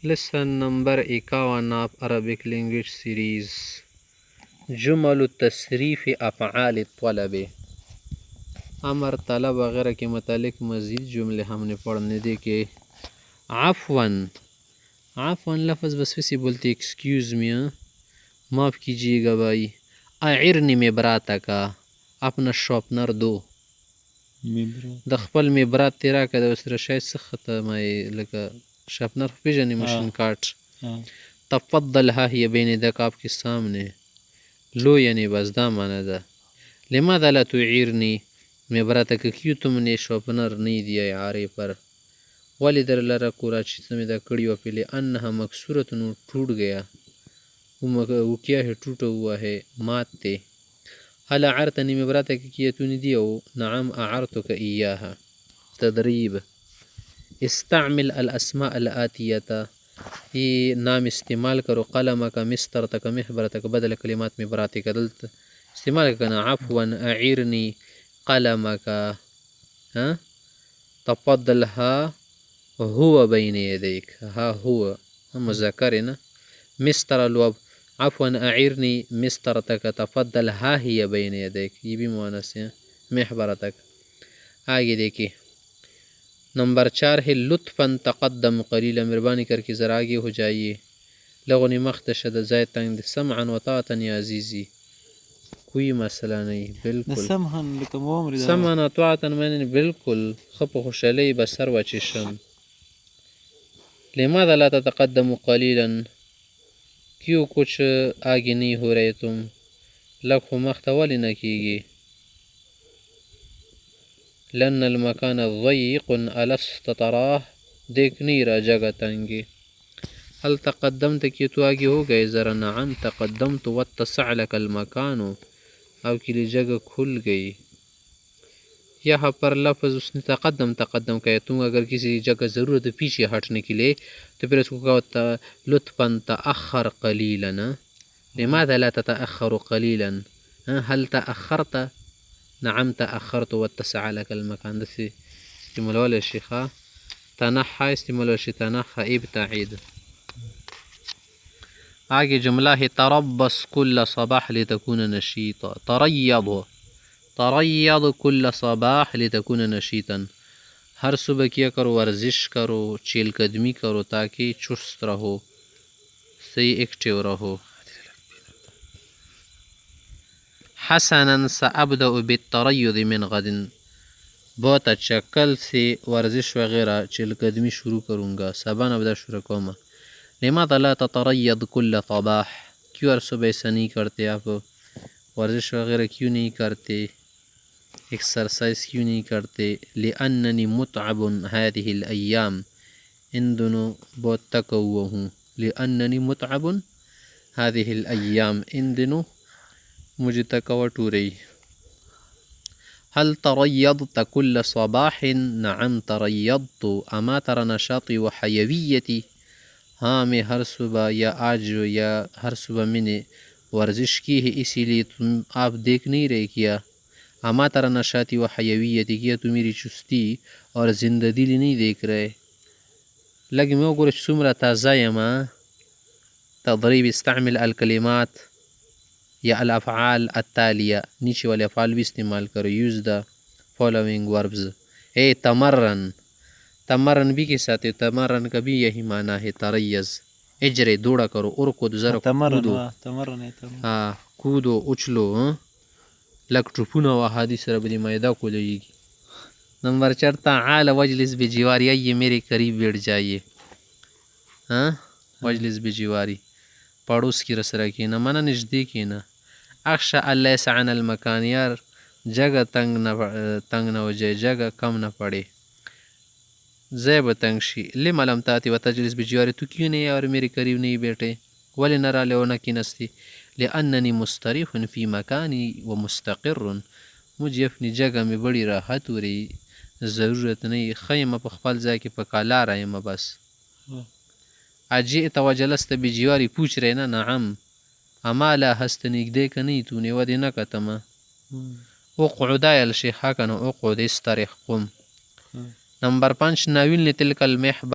Lesson number 51 of Arabic language series जुमल तसरीफ़ अफ़आल तलब अमर तलब वगैरह के मतलब मज़ीद जुमले हमने पढ़ने दे के आफ़वन आफ़वन लफ्ज़ बस वैसे बोलते एक्सक्यूज़ मी, माफ़ कीजिएगा भाई। आइरनी में बराता का अपना शॉपनर दो د خپل میبرات تیرا که د سره شاید څه ختمه لکه شاپنر پیژنې مشین کاٹ تفضل ها هي بین یدک آپ کے سامنے لو یعنی بس دا معنی ده لماذا لا تعیرنی میبرات که کیوں تم نے شاپنر نہیں دیا اعارے پر ولی در لرا کورا چیز میں دا کڑی و پہلے انہا مکسورت نو ٹوٹ گیا وہ کیا ہے ٹوٹا ہوا ہے مات تے هل أعرتني مبراتك كيتوني ديو؟ نعم أعرتك إياها. تدريب استعمل الأسماء الآتية نام استعمال کرو قلمك مسترتك محبرتك بدل كلمات مبراتك دلت استعمال كنا عفوا أعيرني قلمك تفضلها هو بين يديك ها هو مذكرنا مستر الوب عفوا أعيرني مسطرتك تفضل ها هي بين يديك ये भी मुअन्नस है महबरतक। आगे देखिए नंबर 4 है लुत्फन तक़द्दम क़लीला मेहरबानी करके ज़रा आगे हो जाइए लगोनी मख्तशद ज़ायद तंग समअन व ताअतन या अज़ीज़ी कोई मसला नहीं बिल्कुल समअन व ताअतन मैंने बिल्कुल खप खुशली बसर व चिशम लिमाज़ा ला ततक़द्दम क़लीला क्यों कुछ आगे नहीं हो रहे तुम लखो मख्तवाली न कीजिए लन अलमकान ज़य्यक़ अलस्त तराह देख नहीं रहा जगह तंगी हल तक़द्दमत कि तो आगे हो गए ज़रा नअम तक़द्दमत वत्तसअ लक अलमकान अब के लिए जगह खुल गई। यहाँ पर लफ्ज़ उसने तक़द्दम कहे तुम अगर किसी जगह ज़रूरत है पीछे हटने के लिए तो फिर उसको क्या होता है लुत्फ़न तअख़र क़लीलन लिमाज़ा ला ततअख़र क़लीलन हल तअख़रत नअम तअख़रत वत्तसअ लक अलमकान दसे इस्तेमाल वाले शेखा तनहा इस्तेमाल वाले तनहा इब्ताइद। आगे जुमला है तरब्बस कुल्ल सबाह लितकुन नशीता तरय्यद कुल्ल सबाह लितकुन नशीतन हर सुबह किया करो वर्जिश करो चहलकदमी करो ताकि चुस्त रहो सही एक्टिव रहो। हसनन सअब्दअ बित्तरय्युद मिन गदिन बहुत अच्छा कल से वर्जिश वगैरह चहलकदमी शुरू करूँगा सबन अबदा शुरू करूँगा। लिमाज़ा ला ततरय्यद कुल्ल सबाह क्यों हर सुबह ऐसा नहीं करते आप वर्जिश वगैरह क्यों नहीं करते एक्सरसाइज क्यों नहीं करते लिअन्ननी मुतअबुन हादिहिल अय्याम इन दोनों बहुत थका हुआ हूँ लिअन्ननी मुतअबुन हादिहिल अय्याम इन दिनों मुझे थकावट हो रही। हल तरय्यदत कुल्ल सबाहिन नअम तरय्यदतु अमा तरा नशाती व हयवियती हाँ मैं हर सुबह या आज या हर सुबह मैंने वर्जिश की है इसीलिए तुम आप देख नहीं रहे क्या अमा तरा नशाती व हयवियती किया तुम मेरी चुस्ती और ज़िंदगी नहीं देख रहे लगे मैं गुरश सुमरा ताज़ा यमा तदरीब इस्तेमाल अलकलिमात या अल-अफ़आल अत्तालिया नीचे वाले अफ़आल भी इस्तेमाल करो यूज़ द फॉलोइंग वर्ब्स ए तमर्रन तमर्रन भी के साथ है तमर्रन का भी यही माना है तरय्यज़ इजरे दौड़ा करो और कूद ज़रा कूदो हाँ कूदो उछलो लग टुपुना व हादिस रबदी मैदा को लेगी। नंबर 4 ताल वजलिस बिजिवारी ये मेरे करीब बैठ जाइए हाँ वजलिस बिजिवारी पड़ोस की रस रखिए ना मना नज़दीक ही ना अक्शा अल्लाह सान अलमकान यार जगह तंग न हो जाए जगह कम न पड़े ज़ैब तंगशी ले मलम ताती व तजलिस बिजिवारी तू क्यों नहीं और मेरे करीब नहीं बैठे वले नरा ले की नस्ती ले अन्ननी मुस्तरिफ़ुन फ़ी मकानी व मुस्तक़िर्रुन मुझे अपनी जगह में बड़ी राहत हो रही ज़रूरत नहीं खैम पखपल जाके पकाला रहे मैं बस अजी तवजलस्त बिजिवारी पूछ रहे ना नाम अमाला हस्तनिक दे का नहीं तूने वदे न कतमा उक़ुदा अल शेखा का न उक़ुद इस्तरिख कुम। नंबर 5 नवीन तिलकल महब